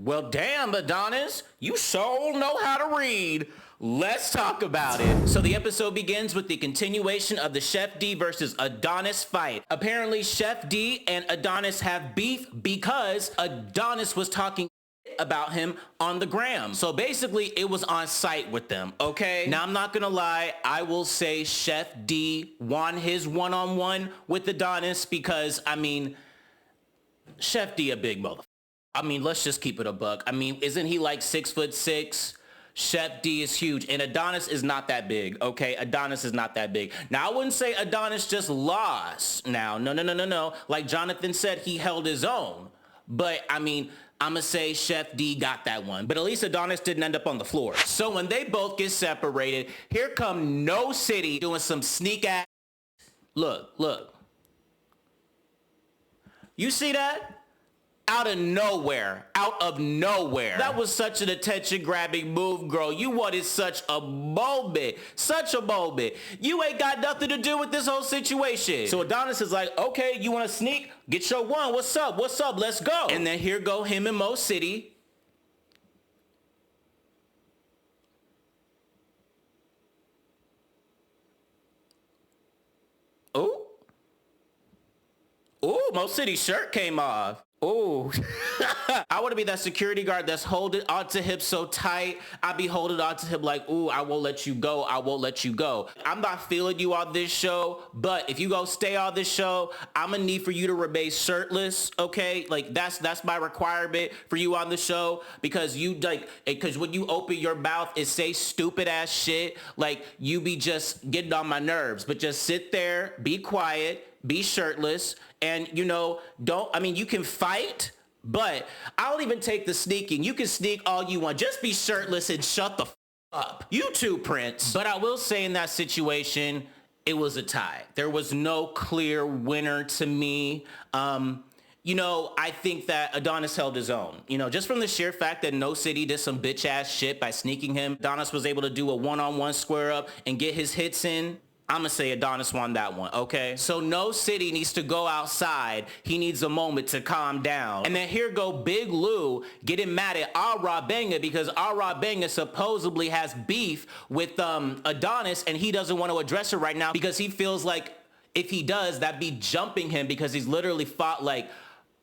Well, damn, Adonis, you sure know how to read. Let's talk about it. So the episode begins with the continuation of the Chef D versus Adonis fight. Apparently, Chef D and Adonis have beef because Adonis was talking about him on the gram. So basically, it was on site with them, okay? Now, I'm not gonna lie. I will say Chef D won his one-on-one with Adonis because, I mean, Chef D a big motherfucker. I mean, let's just keep it a buck. I mean, isn't he like 6'6"? Chef D is huge, and Adonis is not that big, okay? Adonis is not that big. Now, I wouldn't say Adonis just lost. Now, no. Like Jonathan said, he held his own. But, I mean, I'm gonna say Chef D got that one. But at least Adonis didn't end up on the floor. So when they both get separated, here come Mocity doing some sneak ass. Look. You see that? Out of nowhere. That was such an attention-grabbing move, girl. You wanted such a moment. You ain't got nothing to do with this whole situation. So Adonis is like, okay, you want to sneak? Get your one. What's up? Let's go. And then here go him and Mocity. Ooh, Mocity's shirt came off. Ooh. I want to be that security guard that's holding onto him so tight. I be holding onto him like, ooh, I won't let you go. I'm not feeling you on this show, but if you go stay on this show, I'm gonna need for you to remain shirtless, okay? Like that's my requirement for you on the show because because when you open your mouth, it say stupid ass shit. Like you be just getting on my nerves, but just sit there, be quiet, be shirtless, and you can fight, but I'll even take the sneaking. You can sneak all you want. Just be shirtless and shut the up. You too, Prince. But I will say in that situation, it was a tie. There was no clear winner to me. I think that Adonis held his own. Just from the sheer fact that Mocity did some bitch ass shit by sneaking him, Adonis was able to do a one-on-one square up and get his hits in. I'm going to say Adonis won that one, okay? So Mocity needs to go outside. He needs a moment to calm down. And then here go Big Lou getting mad at Ahrah Banga because Ahrah Banga supposedly has beef with Adonis and he doesn't want to address it right now because he feels like if he does, that'd be jumping him because he's literally fought like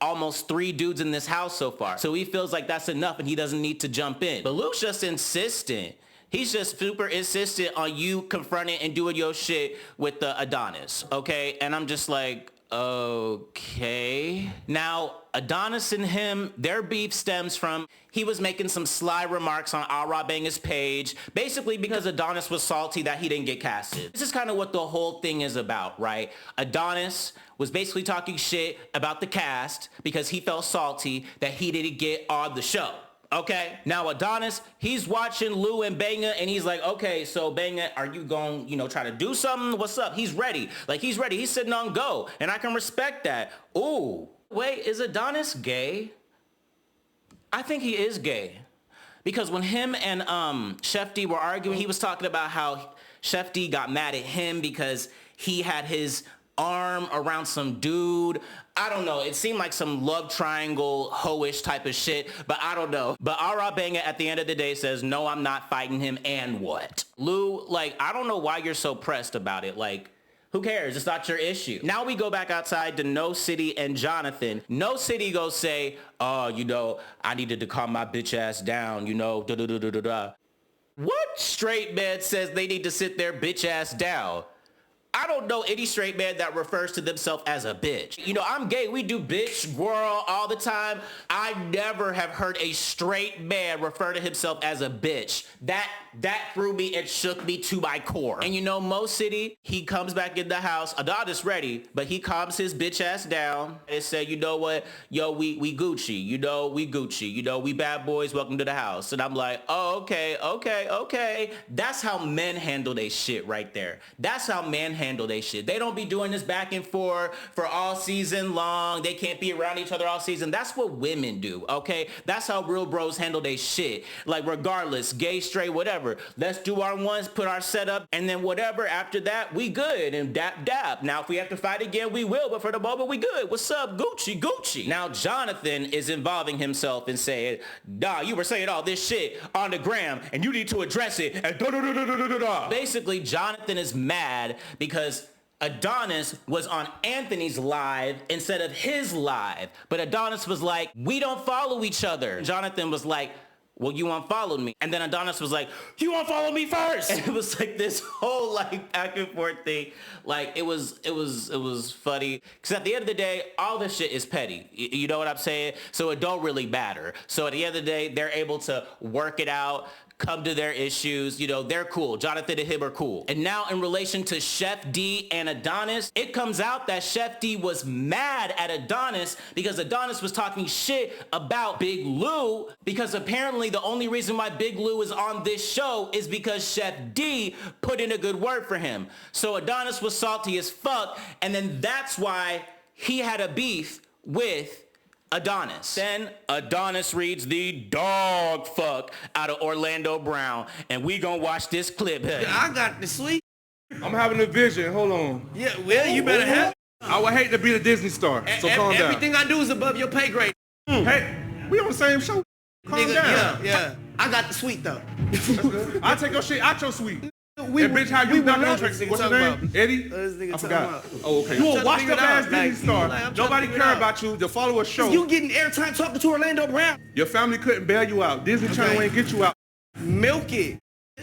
almost 3 dudes in this house so far. So he feels like that's enough and he doesn't need to jump in. But Lou's just insistent. He's just super insistent on you confronting and doing your shit with the Adonis, okay? And I'm just like, okay. Now, Adonis and him, their beef stems from he was making some sly remarks on Ahrah Banga's page, basically because Adonis was salty that he didn't get casted. This is kind of what the whole thing is about, right? Adonis was basically talking shit about the cast because he felt salty that he didn't get on the show. Okay, now Adonis, he's watching Lou and Banga and he's like, okay, so Banga, are you going, try to do something? What's up? He's ready. He's sitting on go and I can respect that. Ooh, wait, is Adonis gay? I think he is gay because when him and Chef D were arguing, he was talking about how Chef D got mad at him because he had his arm around some dude. I don't know. It seemed like some love triangle hoish type of shit, but I don't know. But Ahrah Banga at the end of the day says, no, I'm not fighting him, and what? Lou, I don't know why you're so pressed about it. Who cares? It's not your issue. Now we go back outside to Mocity and Jonathan. Mocity goes say, oh, I needed to calm my bitch ass down, da-da-da-da-da-da. What straight man says they need to sit their bitch ass down? I don't know any straight man that refers to themselves as a bitch. I'm gay. We do bitch, girl all the time. I never have heard a straight man refer to himself as a bitch. That threw me and shook me to my core. And Mocity, he comes back in the house. Adonis ready, but he calms his bitch ass down and said, you know what? Yo, we Gucci. We Gucci. We bad boys. Welcome to the house. And I'm like, oh, okay. That's how men handle they shit right there. That's how men handle they shit. They don't be doing this back and forth for all season long. They can't be around each other all season. That's what women do, okay? That's how real bros handle they shit. Like, regardless, gay, straight, whatever. Let's do our ones, put our setup, and then whatever. After that, we good and dap. Now, if we have to fight again, we will, but for the moment, we good. What's up, Gucci? Now, Jonathan is involving himself and saying, nah, you were saying all this shit on the gram, and you need to address it, and da-da-da-da-da-da-da. Basically, Jonathan is mad because Adonis was on Anthony's live instead of his live. But Adonis was like, we don't follow each other. Jonathan was like, well, you unfollowed me. And then Adonis was like, you unfollowed me first. And it was like this whole like back and forth thing. Like it was funny. Cause at the end of the day, all this shit is petty. You know what I'm saying? So it don't really matter. So at the end of the day, they're able to work it out, come to their issues, you know, they're cool. Jonathan and him are cool. And now in relation to Chef D and Adonis, it comes out that Chef D was mad at Adonis because Adonis was talking shit about Big Lou, because apparently the only reason why Big Lou is on this show is because Chef D put in a good word for him. So Adonis was salty as fuck, and then that's why he had a beef with Adonis. Then Adonis reads the dog fuck out of Orlando Brown, and we gonna watch this clip. Hey. I got the sweet. I'm having a vision. Hold on. Yeah, well, you better have. I would hate to be the Disney star, so calm down. Everything I do is above your pay grade. Hey, we on the same show. Calm Nigga, down. Yeah. I got the sweet though. I'll take your shit out your suite. Bitch, how you got contracts? What's your name? Eddie? I forgot. Oh, okay. You a washed up ass Disney star. Nobody care about you. To follow a show. You getting airtime talking to Orlando Brown. Your family couldn't bail you out. Disney Channel ain't get you out. Milk it.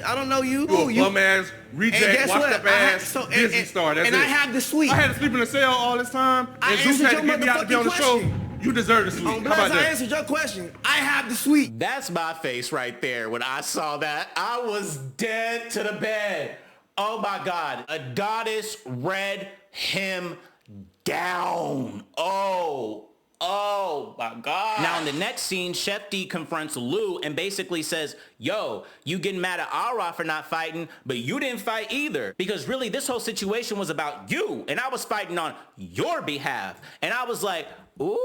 I don't know you. You a bum ass, reject, washed up ass Disney star. That's it. And I have the suite. I had to sleep in the cell all this time. And Zeus had to get me out to be on the show. You deserve the suite. How about that? I answered your question. I have the suite. That's my face right there. When I saw that, I was dead to the bed. Oh my God. Adonis read him down. Oh my God. Now in the next scene, Chef D confronts Lou and basically says, yo, you getting mad at Ahrah for not fighting, but you didn't fight either. Because really this whole situation was about you, and I was fighting on your behalf. And I was like, ooh,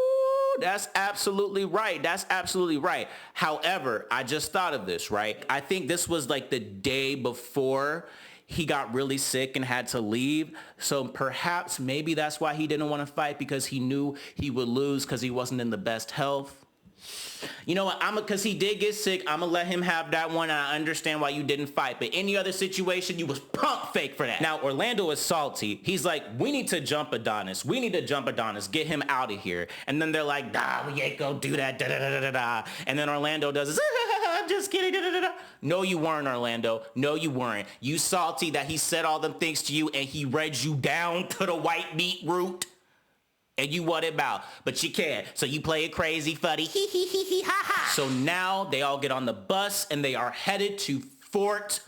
that's absolutely right. That's absolutely right. However, I just thought of this, right? I think this was like the day before he got really sick and had to leave. So perhaps maybe that's why he didn't want to fight, because he knew he would lose because he wasn't in the best health. You know what, because he did get sick, I'm gonna let him have that one. I understand why you didn't fight, but any other situation, you was pump fake for that. Now, Orlando is salty. He's like, we need to jump Adonis. Get him out of here. And then they're like, nah, we ain't gonna do that, da-da-da-da-da. And then Orlando does this, I'm just kidding, da-da-da-da. No, you weren't, Orlando. No, you weren't. You salty that he said all them things to you and he read you down to the white meat route. And you what about, but you can't. So you play it crazy, funny, hee hee hee hee ha ha. So now they all get on the bus and they are headed to Fort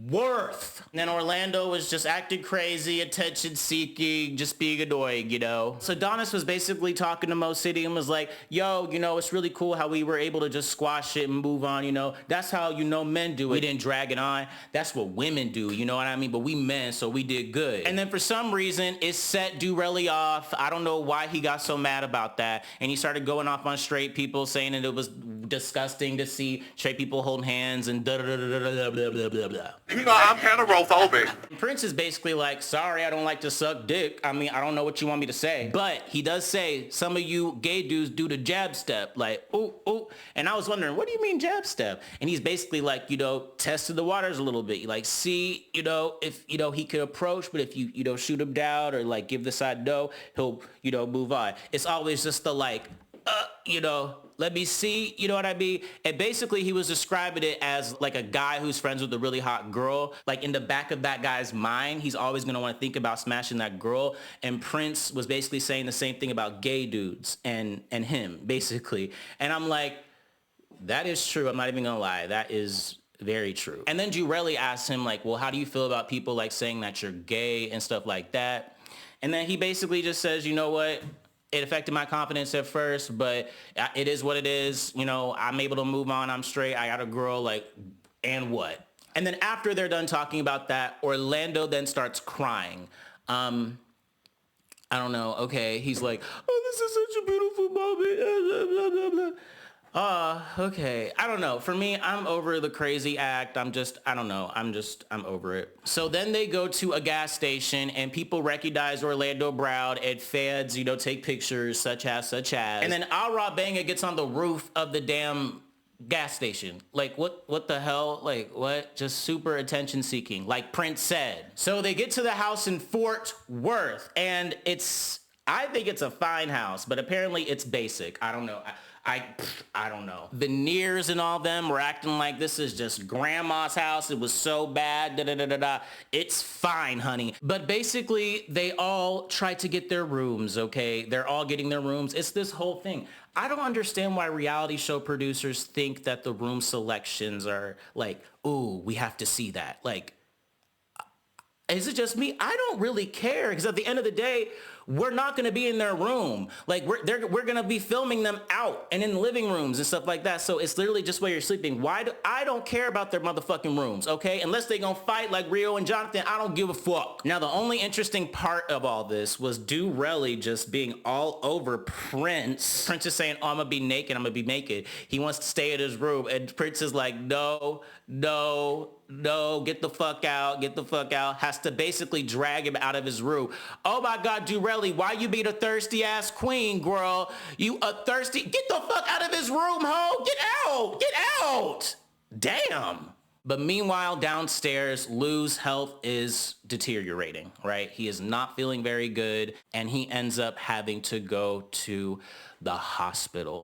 Worth. And then Orlando was just acting crazy, attention seeking, just being annoying, you know. So Adonis was basically talking to Mocity and was like, yo, you know, it's really cool how we were able to just squash it and move on, you know. That's how, you know, men do it. We didn't drag it on. That's what women do, you know what I mean? But we men, so we did good. And then for some reason, it set Relly off. I don't know why he got so mad about that. And he started going off on straight people, saying that it was disgusting to see straight people holding hands and da-da-da-da-da-da-da-da-da-da. You know, I'm heterophobic. Prince is basically like, sorry, I don't like to suck dick. I mean, I don't know what you want me to say. But he does say, some of you gay dudes do the jab step. Like, ooh, ooh. And I was wondering, what do you mean jab step? And he's basically like, you know, tested the waters a little bit. Like, see, you know, if, you know, he could approach, but if you know, shoot him down or like give the side no, he'll, you know, move on. It's always just the like, you know, let me see, you know what I mean? And basically he was describing it as like a guy who's friends with a really hot girl. Like in the back of that guy's mind, he's always going to want to think about smashing that girl. And Prince was basically saying the same thing about gay dudes and him, basically. And I'm like, that is true. I'm not even going to lie. That is very true. And then Relly asked him like, well, how do you feel about people like saying that you're gay and stuff like that? And then he basically just says, you know what? It affected my confidence at first, but it is what it is. You know, I'm able to move on. I'm straight. I got a girl, like, and what? And then after they're done talking about that, Orlando then starts crying. I don't know. Okay. He's like, oh, this is such a beautiful moment. Blah, blah, blah, blah. Okay. I don't know. For me, I'm over the crazy act. I don't know. I'm over it. So then they go to a gas station and people recognize Orlando Brown and fans, take pictures such as. And then Ahrah Banga gets on the roof of the damn gas station. Like, what the hell? Like, what? Just super attention seeking, like Prince said. So they get to the house in Fort Worth, and I think it's a fine house, but apparently it's basic. I don't know. I don't know. Veneers and all them were acting like this is just grandma's house. It was so bad. Da, da, da, da, da. It's fine, honey. But basically, they all try to get their rooms, okay? They're all getting their rooms. It's this whole thing. I don't understand why reality show producers think that the room selections are like, ooh, we have to see that. Like, is it just me? I don't really care, because at the end of the day, we're not going to be in their room. Like, we're going to be filming them out and in living rooms and stuff like that. So it's literally just where you're sleeping. I don't care about their motherfucking rooms, okay? Unless they going to fight like Rio and Jonathan, I don't give a fuck. Now, the only interesting part of all this was Relly just being all over Prince. Prince is saying, oh, I'm going to be naked. I'm going to be naked. He wants to stay in his room. And Prince is like, no, get the fuck out. Has to basically drag him out of his room. Oh my God, Relly, why you be the thirsty ass queen, girl? You a thirsty, get the fuck out of his room, ho. Get out. Damn. But meanwhile, downstairs, Lou's health is deteriorating, right? He is not feeling very good, and he ends up having to go to the hospital.